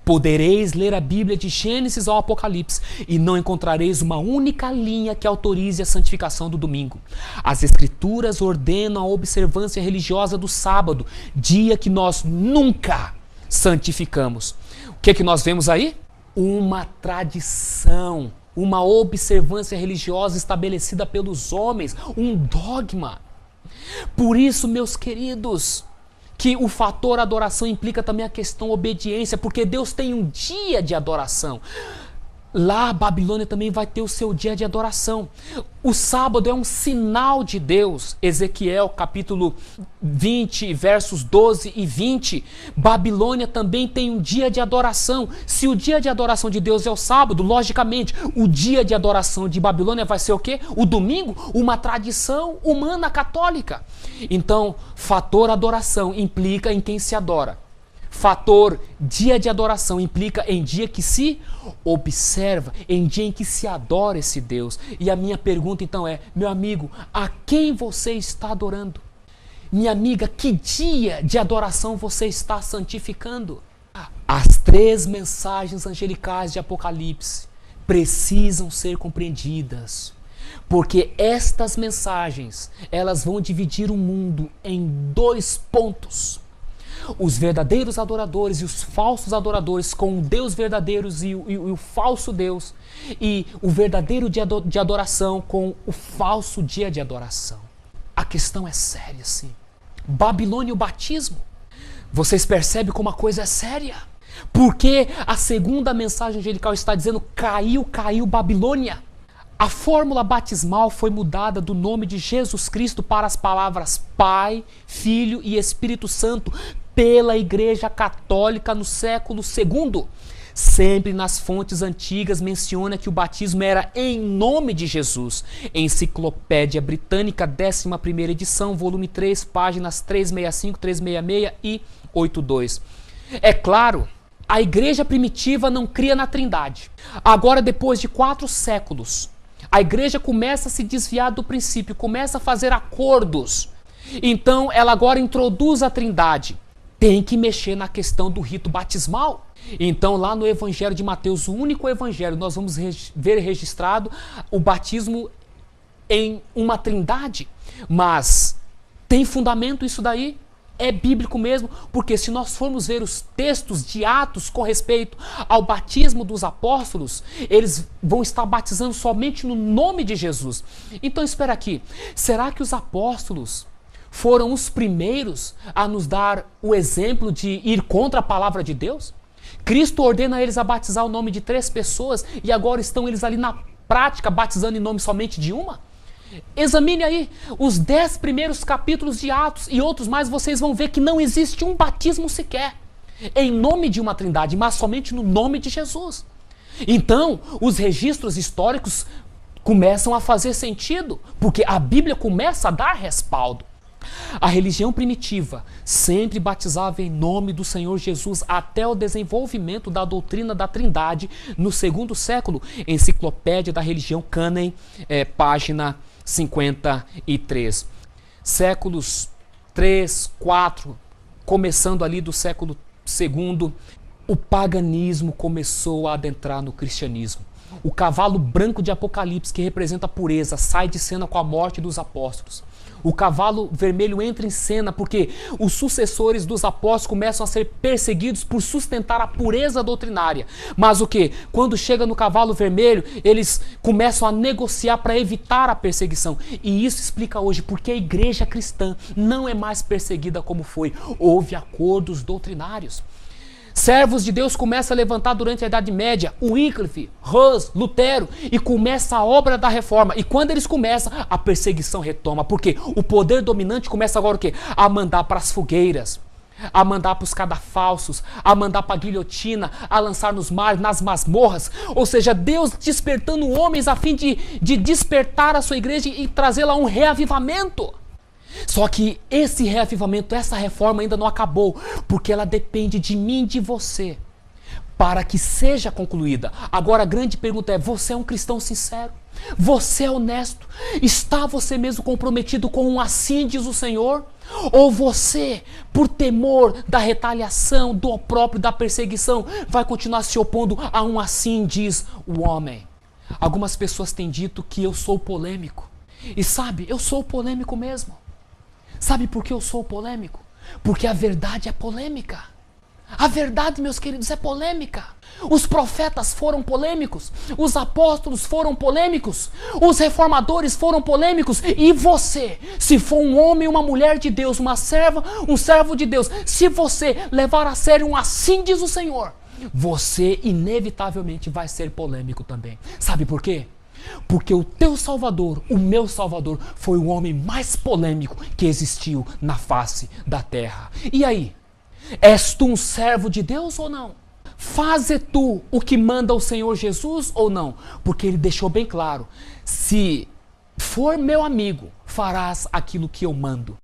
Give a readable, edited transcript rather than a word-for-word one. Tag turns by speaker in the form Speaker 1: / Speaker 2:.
Speaker 1: Podereis ler a Bíblia de Gênesis ao Apocalipse e não encontrareis uma única linha que autorize a santificação do domingo. As Escrituras ordenam a observância religiosa do sábado, dia que nós nunca santificamos. O que é que nós vemos aí? Uma tradição, uma observância religiosa estabelecida pelos homens, um dogma. Por isso, meus queridos, que o fator adoração implica também a questão obediência, porque Deus tem um dia de adoração. Lá a Babilônia também vai ter o seu dia de adoração. O sábado é um sinal de Deus. Ezequiel capítulo 20, versos 12 e 20. Babilônia também tem um dia de adoração. Se o dia de adoração de Deus é o sábado, logicamente, o dia de adoração de Babilônia vai ser o quê? O domingo? Uma tradição humana católica. Então, fator adoração implica em quem se adora. Fator dia de adoração implica em dia que se observa, em dia em que se adora esse Deus. E a minha pergunta então é, meu amigo, a quem você está adorando? Minha amiga, que dia de adoração você está santificando? As 3 mensagens angelicais de Apocalipse precisam ser compreendidas, porque estas mensagens, elas vão dividir o mundo em 2 pontos. Os verdadeiros adoradores e os falsos adoradores, com o Deus verdadeiro e o falso Deus, e o verdadeiro dia de adoração com o falso dia de adoração. A questão é séria, sim. Babilônia e o batismo. Vocês percebem como a coisa é séria? Porque a segunda mensagem angelical está dizendo: caiu, caiu Babilônia. A fórmula batismal foi mudada do nome de Jesus Cristo para as palavras Pai, Filho e Espírito Santo pela Igreja Católica no século II. Sempre nas fontes antigas menciona que o batismo era em nome de Jesus. Enciclopédia Britânica, 11ª edição, volume 3, páginas 365, 366 e 82. É claro, a igreja primitiva não cria na Trindade. Agora, depois de 4 séculos, a igreja começa a se desviar do princípio, começa a fazer acordos. Então, ela agora introduz a Trindade. Tem que mexer na questão do rito batismal. Então, lá no Evangelho de Mateus, o único evangelho, nós vamos ver registrado o batismo em uma Trindade. Mas tem fundamento isso daí? É bíblico mesmo? Porque se nós formos ver os textos de Atos com respeito ao batismo dos apóstolos, eles vão estar batizando somente no nome de Jesus. Então, espera aqui. Será que os apóstolos foram os primeiros a nos dar o exemplo de ir contra a palavra de Deus? Cristo ordena eles a batizar o nome de 3 pessoas e agora estão eles ali na prática batizando em nome somente de uma? Examine aí os 10 primeiros capítulos de Atos e outros mais, vocês vão ver que não existe um batismo sequer em nome de uma Trindade, mas somente no nome de Jesus. Então, os registros históricos começam a fazer sentido, porque a Bíblia começa a dar respaldo. A religião primitiva sempre batizava em nome do Senhor Jesus até o desenvolvimento da doutrina da Trindade no 2º século. Enciclopédia da Religião Canem, página 53. Séculos 3, 4, começando ali do século II, o paganismo começou a adentrar no cristianismo. O cavalo branco de Apocalipse, que representa a pureza, sai de cena com a morte dos apóstolos. O cavalo vermelho entra em cena porque os sucessores dos apóstolos começam a ser perseguidos por sustentar a pureza doutrinária. Mas o que? Quando chega no cavalo vermelho, eles começam a negociar para evitar a perseguição. E isso explica hoje porque a igreja cristã não é mais perseguida como foi. Houve acordos doutrinários. Servos de Deus começam a levantar durante a Idade Média, Wycliffe, Hus, Lutero, e começa a obra da reforma. E quando eles começam, a perseguição retoma, porque o poder dominante começa agora o quê? A mandar para as fogueiras, a mandar para os cadafalsos, a mandar para a guilhotina, a lançar nos mares, nas masmorras. Ou seja, Deus despertando homens a fim de despertar a sua igreja e trazê-la a um reavivamento. Só que esse reavivamento, essa reforma ainda não acabou, porque ela depende de mim e de você, para que seja concluída. Agora a grande pergunta é, você é um cristão sincero? Você é honesto? Está você mesmo comprometido com um assim diz o Senhor? Ou você, por temor da retaliação, do opróbrio, da perseguição, vai continuar se opondo a um assim diz o homem? Algumas pessoas têm dito que eu sou polêmico. E sabe, eu sou polêmico mesmo. Sabe por que eu sou polêmico? Porque a verdade é polêmica. A verdade, meus queridos, é polêmica. Os profetas foram polêmicos, os apóstolos foram polêmicos, os reformadores foram polêmicos. E você, se for um homem, uma mulher de Deus, uma serva, um servo de Deus, se você levar a sério um assim diz o Senhor, você inevitavelmente vai ser polêmico também. Sabe por quê? Porque o teu Salvador, o meu Salvador, foi o homem mais polêmico que existiu na face da terra. E aí? És tu um servo de Deus ou não? Faze tu o que manda o Senhor Jesus ou não? Porque ele deixou bem claro, se for meu amigo, farás aquilo que eu mando.